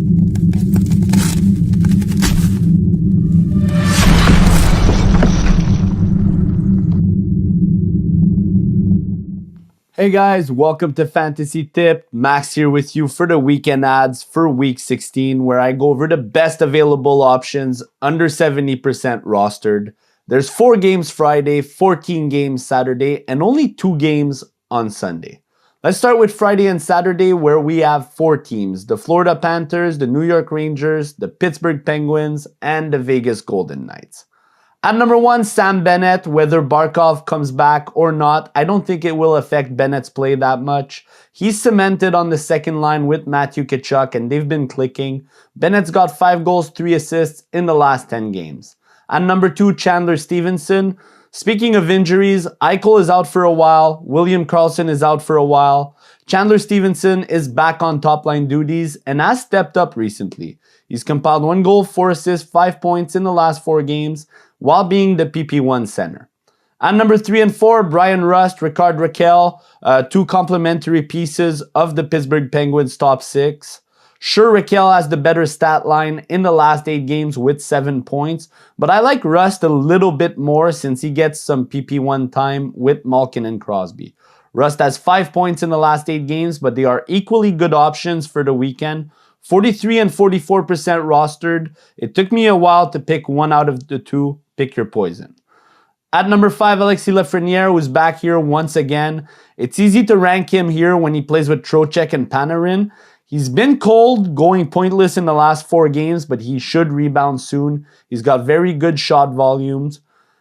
Hey guys, welcome to Fantasy Tip. Max here with you for the weekend ads for week 16, where I go over the best available options under 70% rostered. There's 4 games Friday, 14 games Saturday, and only 2 games on Sunday. Let's start with Friday and Saturday, where we have 4 teams: the Florida Panthers, the New York Rangers, the Pittsburgh Penguins, and the Vegas Golden Knights. At number 1, Sam Bennett. Whether Barkov comes back or not, I don't think it will affect Bennett's play that much. He's cemented on the second line with Matthew Tkachuk, and they've been clicking. Bennett's got 5 goals, 3 assists in the last 10 games. At number 2, Chandler Stevenson. Speaking of injuries, Eichel is out for a while. William Karlsson is out for a while. Chandler Stevenson is back on top-line duties and has stepped up recently. He's compiled 1 goal, 4 assists, 5 points in the last 4 games, while being the PP1 center. At number 3 and 4, Brian Rust, Ricard Raquel, 2 complementary pieces of the Pittsburgh Penguins top 6. Sure, Raquel has the better stat line in the last 8 games with 7 points, but I like Rust a little bit more since he gets some PP1 time with Malkin and Crosby. Rust has 5 points in the last 8 games, but they are equally good options for the weekend. 43 and 44% rostered. It took me a while to pick one out of the 2. Pick your poison. At number 5, Alexis Lafreniere, who's back here once again. It's easy to rank him here when he plays with Trocheck and Panarin. He's been cold, going pointless in the last 4 games, but he should rebound soon. He's got very good shot volumes.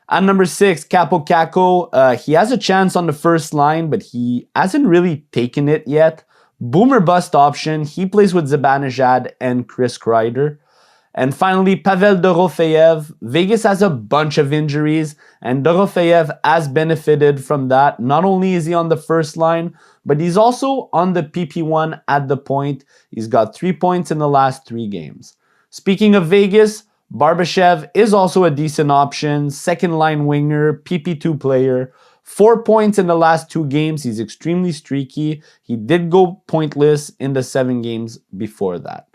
At number 6, Capo Caco. He has a chance on the first line, but he hasn't really taken it yet. Boomer bust option. He plays with Zibanejad and Chris Kreider. And finally, Pavel Dorofeyev. Vegas has a bunch of injuries, and Dorofeyev has benefited from that. Not only is he on the first line, but he's also on the PP1 at the point. He's got 3 points in the last 3 games. Speaking of Vegas, Barbashev is also a decent option. Second line winger, PP2 player. 4 points in the last 2 games. He's extremely streaky. He did go pointless in the 7 games before that.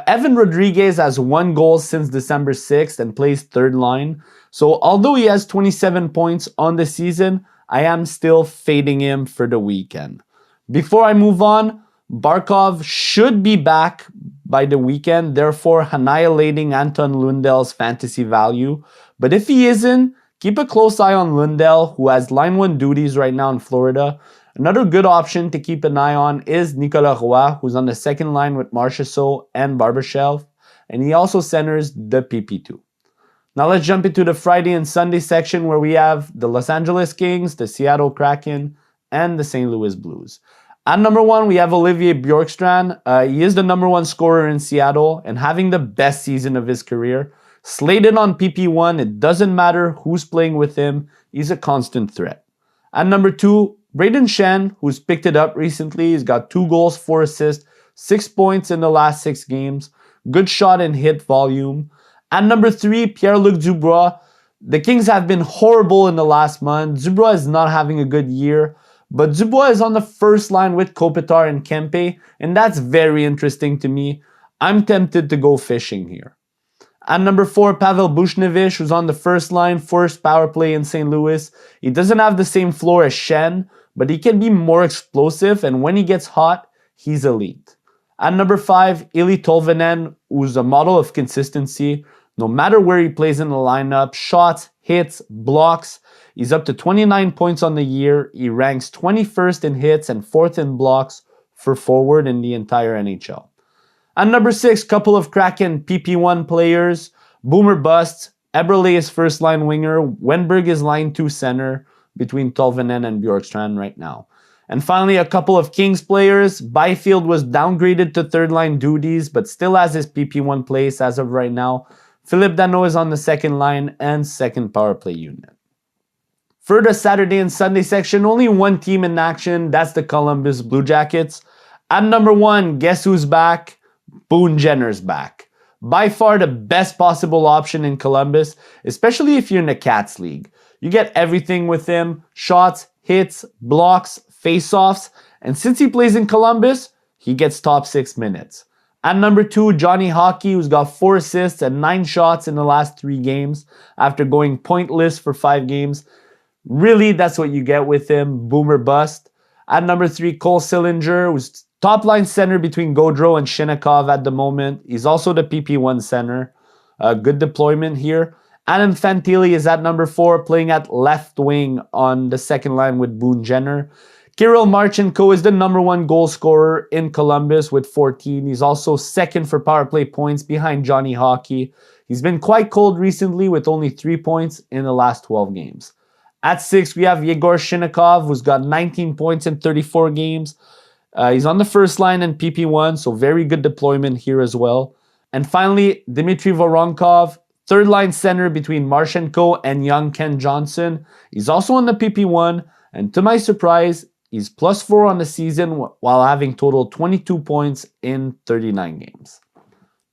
Evan Rodriguez has 1 goal since December 6th and plays third line. So although he has 27 points on the season, I am still fading him for the weekend. Before I move on, Barkov should be back by the weekend, therefore annihilating Anton Lundell's fantasy value. But if he isn't, keep a close eye on Lundell, who has line 1 duties right now in Florida. Another good option to keep an eye on is Nicolas Roy, who's on the second line with Marchessault and Barbashev, and he also centers the PP2. Now let's jump into the Friday and Sunday section, where we have the Los Angeles Kings, the Seattle Kraken, and the St. Louis Blues. At number 1, we have Olivier Bjorkstrand. He is the number 1 scorer in Seattle and having the best season of his career. Slated on PP1, it doesn't matter who's playing with him. He's a constant threat. At number 2, Brayden Schenn, who's picked it up recently. He's got 2 goals, 4 assists, 6 points in the last 6 games. Good shot and hit volume. At number 3, Pierre-Luc Dubois. The Kings have been horrible in the last month. Dubois is not having a good year. But Dubois is on the first line with Kopitar and Kempe, and that's very interesting to me. I'm tempted to go fishing here. At number 4, Pavel Buchnevich, who's on the first line, first power play in St. Louis. He doesn't have the same floor as Schenn, but he can be more explosive, and when he gets hot, he's elite. At number 5, Eli Tolvanen, who's a model of consistency. No matter where he plays in the lineup, shots, hits, blocks, he's up to 29 points on the year. He ranks 21st in hits and 4th in blocks for forward in the entire NHL. At number 6, couple of Kraken PP1 players. Boomer busts. Eberle is first line winger. Wenberg is line 2 center between Tolvanen and Bjorkstrand right now. And finally, a couple of Kings players. Byfield was downgraded to third line duties, but still has his PP1 place as of right now. Philippe Danault is on the second line and second power play unit. For the Saturday and Sunday section, only one team in action. That's the Columbus Blue Jackets. At number 1, guess who's back? Boone Jenner's back. By far the best possible option in Columbus, especially if you're in the Cats League. You get everything with him: shots, hits, blocks, face-offs, and since he plays in Columbus, he gets top 6 minutes. At number 2, Johnny Hockey, who's got 4 assists and 9 shots in the last 3 games after going pointless for 5 games. Really, that's what you get with him, boomer bust. At number 3, Cole Sillinger, who's top line center between Gaudreau and Shinnikov at the moment. He's also the PP1 center. Good deployment here. Adam Fantilli is at number 4, playing at left wing on the second line with Boone Jenner. Kirill Marchenko is the number 1 goal scorer in Columbus with 14. He's also second for power play points behind Johnny Hockey. He's been quite cold recently with only 3 points in the last 12 games. At 6, we have Yegor Shinnikov, who's got 19 points in 34 games. He's on the first line in PP1, so very good deployment here as well. And finally, Dmitry Voronkov, third line center between Marchenko and young Ken Johnson. He's also on the PP1, and to my surprise, he's +4 on the season while having totaled 22 points in 39 games.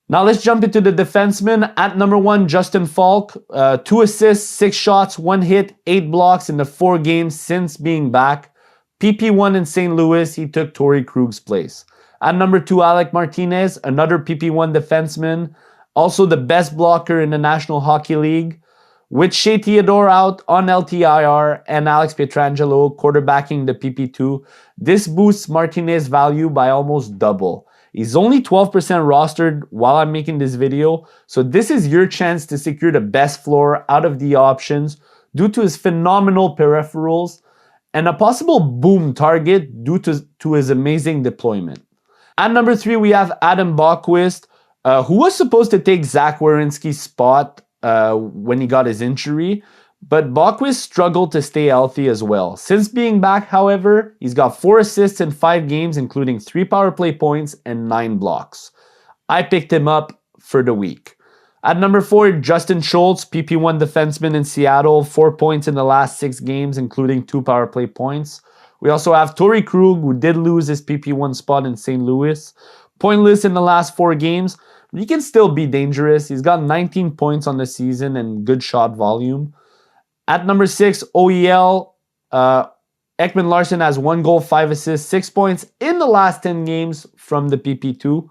Now let's jump into the defensemen. At number 1, Justin Falk, 2 assists, 6 shots, 1 hit, 8 blocks in the 4 games since being back. PP1 in St. Louis, he took Torrey Krug's place. At number 2, Alec Martinez, another PP1 defenseman, also the best blocker in the National Hockey League. With Shea Theodore out on LTIR and Alex Pietrangelo quarterbacking the PP2, this boosts Martinez's value by almost double. He's only 12% rostered while I'm making this video, so this is your chance to secure the best floor out of the options due to his phenomenal peripherals and a possible boom target due to his amazing deployment. At number 3, we have Adam Boqvist, who was supposed to take Zach Werenski's spot when he got his injury, but Boqvist struggled to stay healthy as well. Since being back, however, he's got 4 assists in 5 games, including 3 power play points and 9 blocks. I picked him up for the week. At number 4, Justin Schultz, PP1 defenseman in Seattle, 4 points in the last 6 games, including 2 power play points. We also have Torrey Krug, who did lose his PP1 spot in St. Louis. Pointless in the last 4 games, but he can still be dangerous. He's got 19 points on the season and good shot volume. At number 6, OEL, Ekman Larson has 1 goal, 5 assists, 6 points in the last 10 games from the PP2.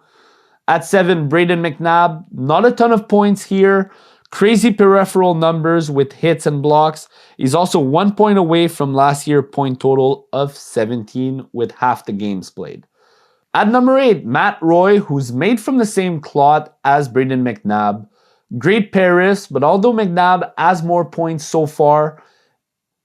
At 7, Braden McNabb, not a ton of points here. Crazy peripheral numbers with hits and blocks. He's also 1 point away from last year's point total of 17 with half the games played. At number 8, Matt Roy, who's made from the same cloth as Braden McNabb. Great Paris, but although McNabb has more points so far,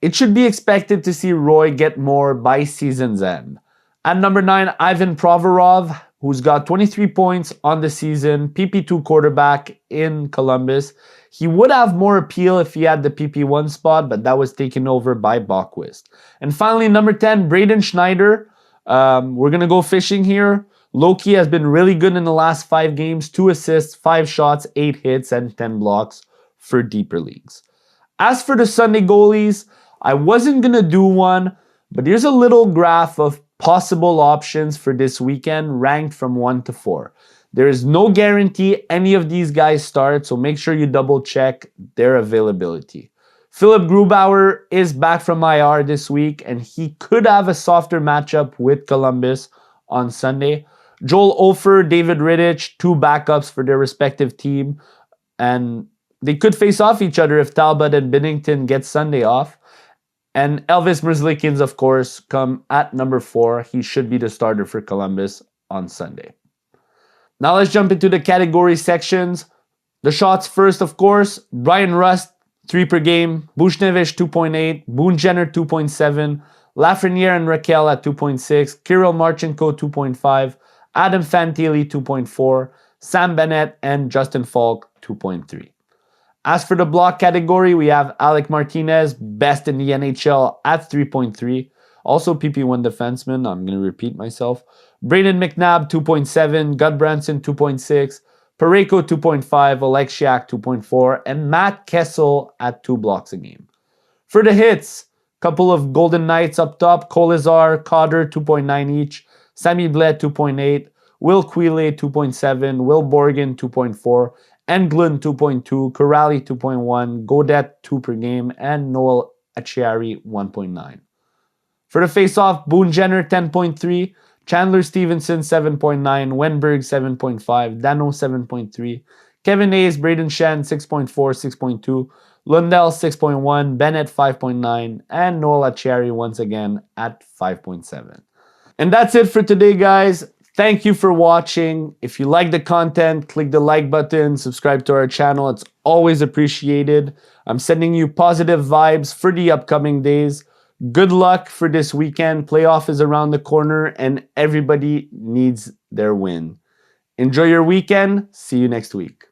it should be expected to see Roy get more by season's end. At number 9, Ivan Provorov, who's got 23 points on the season, PP2 quarterback in Columbus. He would have more appeal if he had the PP1 spot, but that was taken over by Boqvist. And finally, number 10, Braden Schneider. We're going to go fishing here. Loki has been really good in the last 5 games, 2 assists, 5 shots, 8 hits, and 10 blocks for deeper leagues. As for the Sunday goalies, I wasn't going to do one, but here's a little graph of possible options for this weekend ranked from 1 to 4. There is no guarantee any of these guys start, so make sure you double check their availability. Philip Grubauer is back from IR this week, and he could have a softer matchup with Columbus on Sunday. Joel Ofer, David Rittich, 2 backups for their respective team, and they could face off each other if Talbot and Binnington get Sunday off. And Elvis Merzlikins, of course, come at number 4. He should be the starter for Columbus on Sunday. Now let's jump into the category sections. The shots first, of course. Brian Rust, 3 per game. Bushnevich, 2.8. Boone Jenner, 2.7. Lafreniere and Raquel at 2.6. Kirill Marchenko, 2.5. Adam Fantilli, 2.4. Sam Bennett and Justin Falk, 2.3. As for the block category, we have Alec Martinez, best in the NHL at 3.3. Also PP1 defenseman, I'm going to repeat myself. Braden McNabb, 2.7. Gudbranson, 2.6. Parayko, 2.5. Oleksiak, 2.4. And Matt Kessel at 2 blocks a game. For the hits, couple of Golden Knights up top. Kolizar, Cotter, 2.9 each. Sammy Bled, 2.8. Will Quile, 2.7. Will Borgen, 2.4. Englund, 2.2. Corrali, 2.1. Godet, 2 per game. And Noel Acciari, 1.9. For the face-off, Boone Jenner, 10.3. Chandler Stevenson 7.9, Wenberg 7.5, Dano 7.3, Kevin Hayes, Braden Shen 6.4, 6.2, Lundell 6.1, Bennett 5.9, and Noel Acciari once again at 5.7. And that's it for today, guys. Thank you for watching. If you like the content, click the like button, subscribe to our channel. It's always appreciated. I'm sending you positive vibes for the upcoming days. Good luck for this weekend. Playoff is around the corner and everybody needs their win. Enjoy your weekend. See you next week.